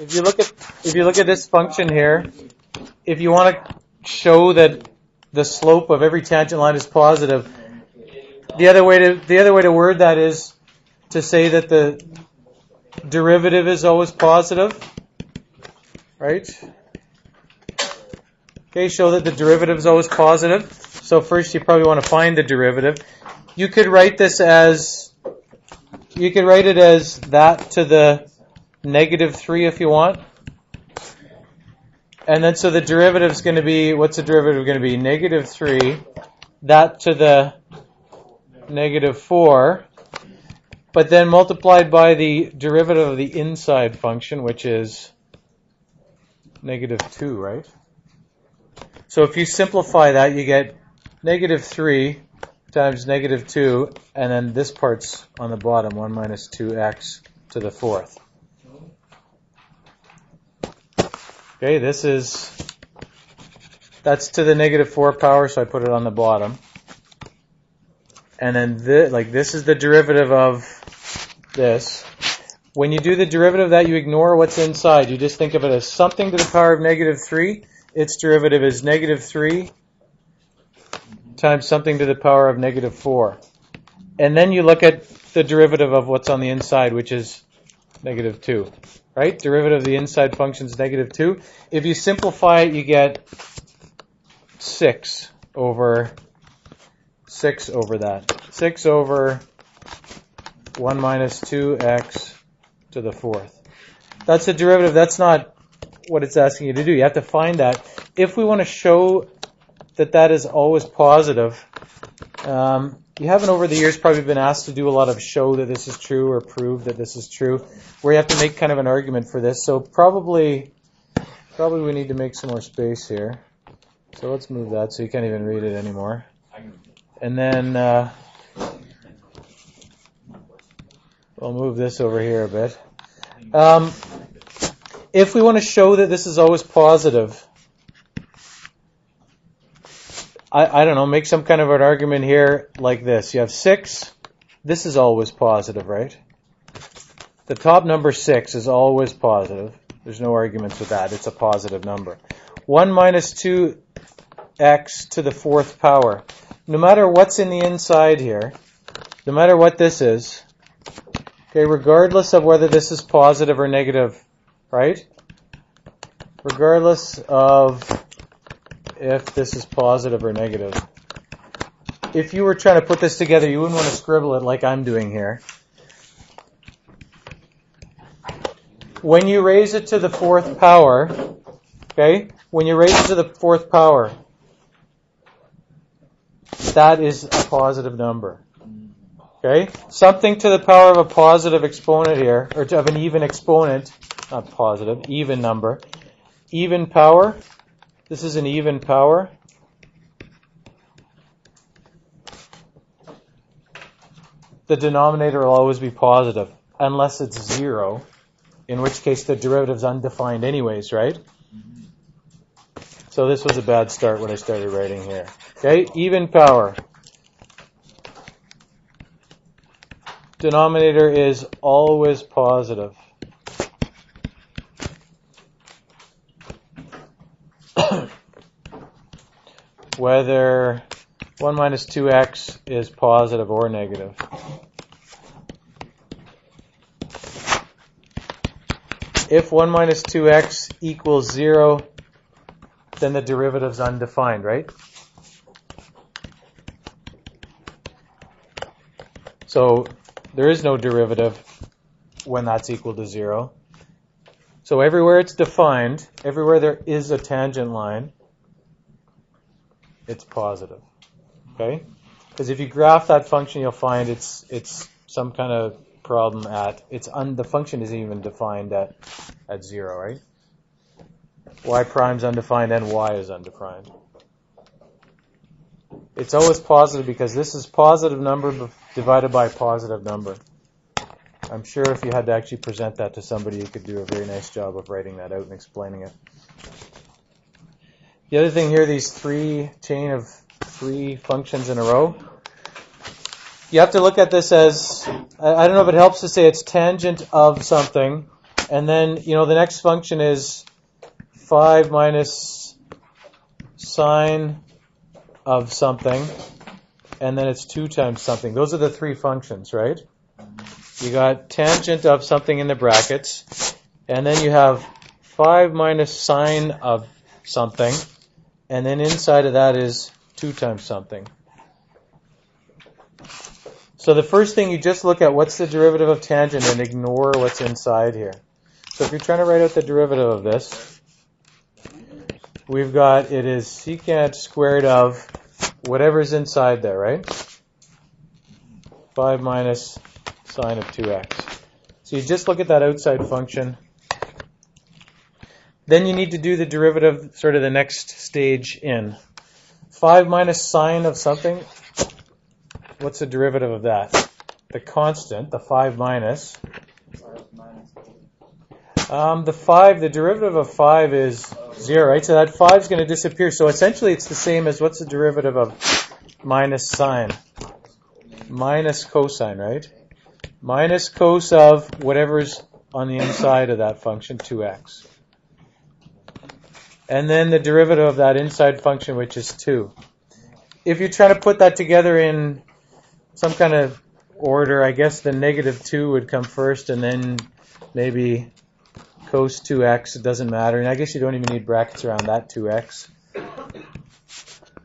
if you look at this function here, if you want to show that the slope of every tangent line is positive, the other way to word that is to say that the derivative is always positive, right? Okay, show that the derivative is always positive. So first you probably want to find the derivative. You could write it as that to the negative 3 if you want. And then so the derivative is going to be, what's the derivative going to be? Negative 3, that to the negative 4, but then multiplied by the derivative of the inside function, which is negative 2, right? So if you simplify that, you get negative 3 times negative 2, and then this part's on the bottom, 1 minus 2x to the 4th. Okay, that's to the negative 4 power, so I put it on the bottom. And then this is the derivative of this. When you do the derivative of that, you ignore what's inside. You just think of it as something to the power of negative 3. Its derivative is negative 3 times something to the power of negative 4. And then you look at the derivative of what's on the inside, which is negative 2. Right? Derivative of the inside function is negative 2. If you simplify it, you get 6 over that. 6 over 1 minus 2x to the 4th. That's the derivative. That's not what it's asking you to do. You have to find that. If we want to show that that is always positive, you haven't over the years probably been asked to do a lot of show that this is true or prove that this is true, where you have to make kind of an argument for this. So probably we need to make some more space here. So let's move that so you can't even read it anymore. And then we'll move this over here a bit. If we want to show that this is always positive, I don't know, make some kind of an argument here like this. You have 6. This is always positive, right? The top number 6 is always positive. There's no arguments with that. It's a positive number. 1 minus 2x to the 4th power. No matter what's in the inside here, no matter what this is, okay, regardless of whether this is positive or negative, right? Regardless of if this is positive or negative. If you were trying to put this together, you wouldn't want to scribble it like I'm doing here. When you raise it to the 4th power, okay, when you raise it to the 4th power, that is a positive number. Okay? Something to the power of a positive exponent here, or of an even exponent, not positive, even number. Even power. This is an even power. The denominator will always be positive, unless it's 0, in which case the derivative is undefined anyways, right? So this was a bad start when I started writing here. Okay, even power. Denominator is always positive. Whether 1 minus 2x is positive or negative. If 1 minus 2x equals 0, then the derivative is undefined, right? So there is no derivative when that's equal to 0. So everywhere it's defined, everywhere there is a tangent line, it's positive. Okay? Because if you graph that function, you'll find it's some kind of problem at the function isn't even defined at 0, right? Y prime is undefined and y is undefined. It's always positive because this is positive number divided by positive number. I'm sure if you had to actually present that to somebody, you could do a very nice job of writing that out and explaining it. The other thing here, these chain of 3 functions in a row, you have to look at this as, I don't know if it helps to say it's tangent of something, And then, the next function is 5 minus sine of something, and then it's 2 times something. Those are the 3 functions, right? You got tangent of something in the brackets, and then you have 5 minus sine of something, and then inside of that is 2 times something. So the first thing, you just look at what's the derivative of tangent and ignore what's inside here. So if you're trying to write out the derivative of this, we've got it is secant squared of whatever's inside there, right? 5 minus sine of 2x. So you just look at that outside function. Then you need to do the derivative, sort of the next stage in. 5 minus sine of something, what's the derivative of that? The constant, the 5 minus. The derivative of 5 is 0, right? So that 5 is going to disappear. So essentially it's the same as what's the derivative of minus sine? Minus cosine, right? Minus cos of whatever's on the inside of that function, 2x. And then the derivative of that inside function, which is 2. If you're trying to put that together in some kind of order, I guess the negative 2 would come first, and then maybe cos 2x, it doesn't matter. And I guess you don't even need brackets around that 2x.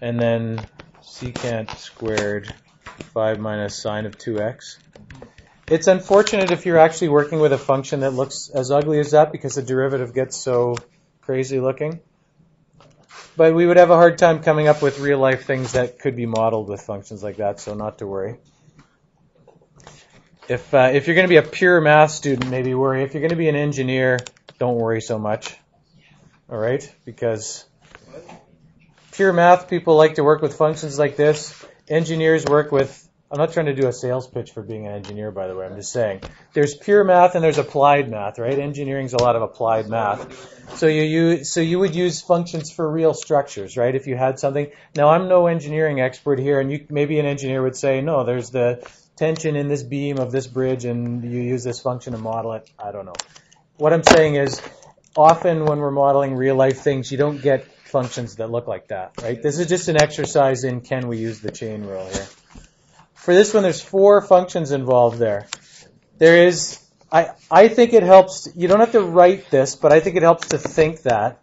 And then secant squared 5 minus sine of 2x. It's unfortunate if you're actually working with a function that looks as ugly as that, because the derivative gets so crazy looking. But we would have a hard time coming up with real life things that could be modeled with functions like that, so not to worry. If you're going to be a pure math student, maybe worry. If you're going to be an engineer, don't worry so much. All right? Because pure math people like to work with functions like this. Engineers work with, I'm not trying to do a sales pitch for being an engineer, by the way. I'm just saying. There's pure math and there's applied math, right? Engineering's a lot of applied math. So you would use functions for real structures, right? If you had something. Now, I'm no engineering expert here, and maybe an engineer would say, no, there's the tension in this beam of this bridge, and you use this function to model it. I don't know. What I'm saying is, often when we're modeling real life things, you don't get functions that look like that, right? This is just an exercise in can we use the chain rule here. For this one, there's 4 functions involved there. There is, I think it helps, you don't have to write this, but I think it helps to think that.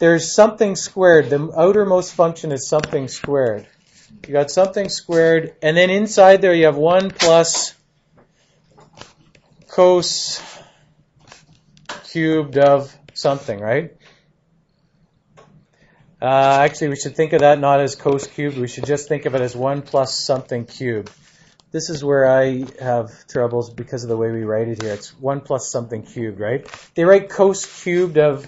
There's something squared. The outermost function is something squared. You got something squared, and then inside there you have 1 plus cos cubed of something, right? Actually, we should think of that not as cos cubed. We should just think of it as 1 plus something cubed. This is where I have troubles because of the way we write it here. It's 1 plus something cubed, right? They write cos cubed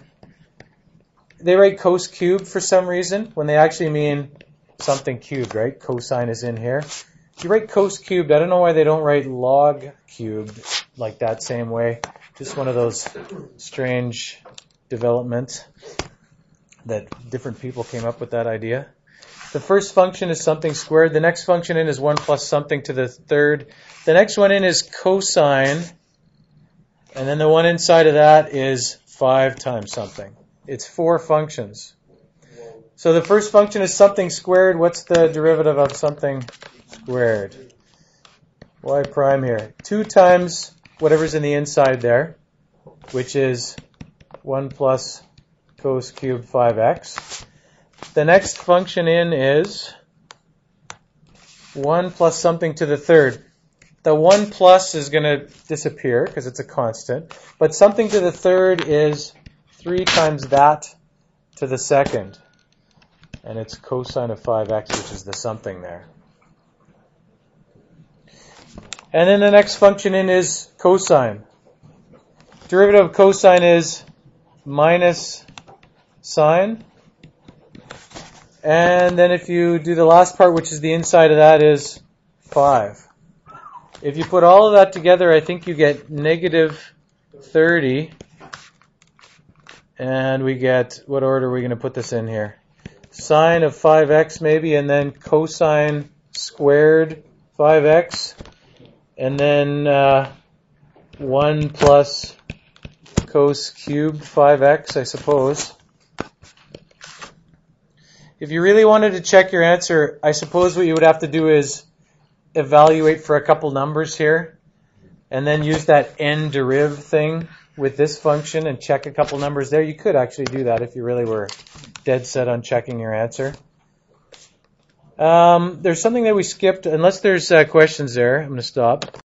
for some reason when they actually mean something cubed, right? Cosine is in here. If you write cos cubed, I don't know why they don't write log cubed like that same way. Just one of those strange developments that different people came up with that idea. The first function is something squared. The next function in is 1 plus something to the third. The next one in is cosine. And then the one inside of that is 5 times something. It's 4 functions. So the first function is something squared. What's the derivative of something squared? Y prime here. 2 times whatever's in the inside there, which is 1 plus cos cubed 5x. The next function in is 1 plus something to the third. The 1 plus is going to disappear because it's a constant. But something to the third is 3 times that to the second. And it's cosine of 5x, which is the something there. And then the next function in is cosine. Derivative of cosine is minus sine. And then if you do the last part, which is the inside of that, is 5. If you put all of that together, I think you get negative 30. And we get, what order are we going to put this in here? Sine of 5x maybe, and then cosine squared 5x. And then 1 plus cos cubed 5x, I suppose. If you really wanted to check your answer, I suppose what you would have to do is evaluate for a couple numbers here, and then use that n deriv thing with this function and check a couple numbers there. You could actually do that if you really were dead set on checking your answer. There's something that we skipped. Unless there's questions there, I'm going to stop.